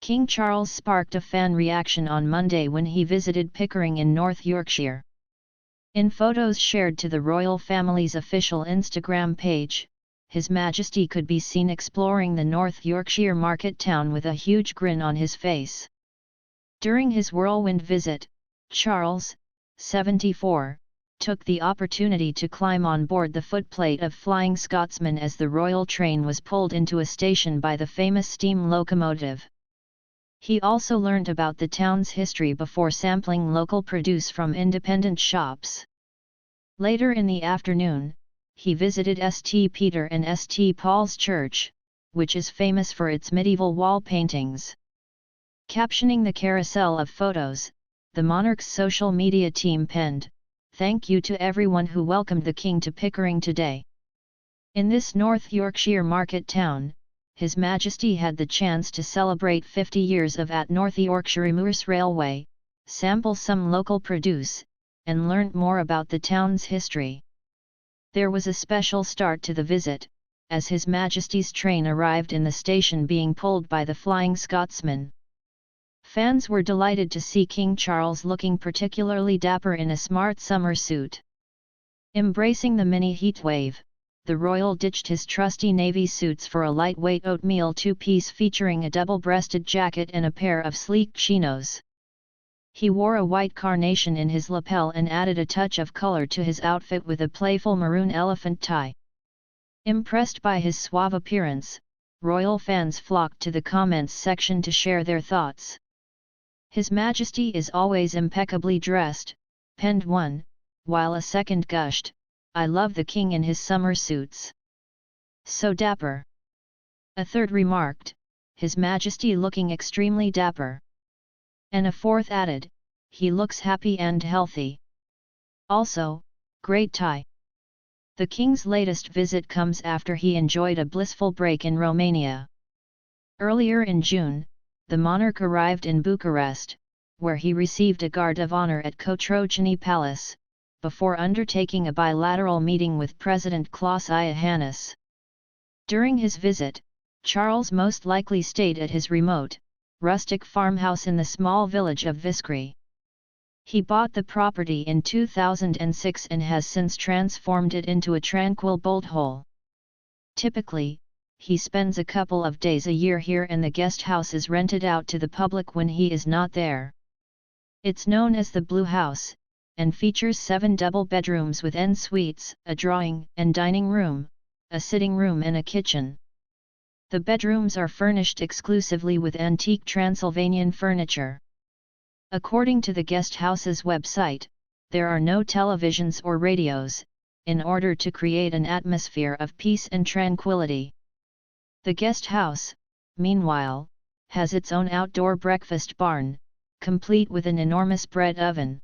King Charles sparked a fan reaction on Monday when he visited Pickering in North Yorkshire. In photos shared to the royal family's official Instagram page, His Majesty could be seen exploring the North Yorkshire Market Town with a huge grin on his face. During his whirlwind visit, Charles, 74, took the opportunity to climb on board the footplate of Flying Scotsman as the royal train was pulled into a station by the famous steam locomotive. He also learnt about the town's history before sampling local produce from independent shops. Later in the afternoon, he visited St. Peter and St. Paul's Church, which is famous for its medieval wall paintings. Captioning the carousel of photos, the monarch's social media team penned, "Thank you to everyone who welcomed the king to Pickering today." In this North Yorkshire market town, His Majesty had the chance to celebrate 50 years of at North Yorkshire Moors Railway, sample some local produce, and learnt more about the town's history. There was a special start to the visit, as His Majesty's train arrived in the station being pulled by the Flying Scotsman. Fans were delighted to see King Charles looking particularly dapper in a smart summer suit. Embracing the mini heatwave, the royal ditched his trusty navy suits for a lightweight oatmeal two-piece featuring a double-breasted jacket and a pair of sleek chinos. He wore a white carnation in his lapel and added a touch of color to his outfit with a playful maroon elephant tie. Impressed by his suave appearance, royal fans flocked to the comments section to share their thoughts. "His Majesty is always impeccably dressed," penned one, while a second gushed, "I love the king in his summer suits. So dapper." A third remarked, "His Majesty looking extremely dapper." And a fourth added, "He looks happy and healthy. Also, great tie." The king's latest visit comes after he enjoyed a blissful break in Romania. Earlier in June, the monarch arrived in Bucharest, where he received a guard of honor at Cotroceni Palace, before undertaking a bilateral meeting with President Klaus Iohannis. During his visit, Charles most likely stayed at his remote, rustic farmhouse in the small village of Pickering. He bought the property in 2006 and has since transformed it into a tranquil bolt hole. Typically, he spends a couple of days a year here and the guest house is rented out to the public when he is not there. It's known as the Blue House, and features 7 double bedrooms with en suites, a drawing and dining room, a sitting room and a kitchen. The bedrooms are furnished exclusively with antique Transylvanian furniture. According to the guest house's website, there are no televisions or radios, in order to create an atmosphere of peace and tranquility. The guest house, meanwhile, has its own outdoor breakfast barn, complete with an enormous bread oven.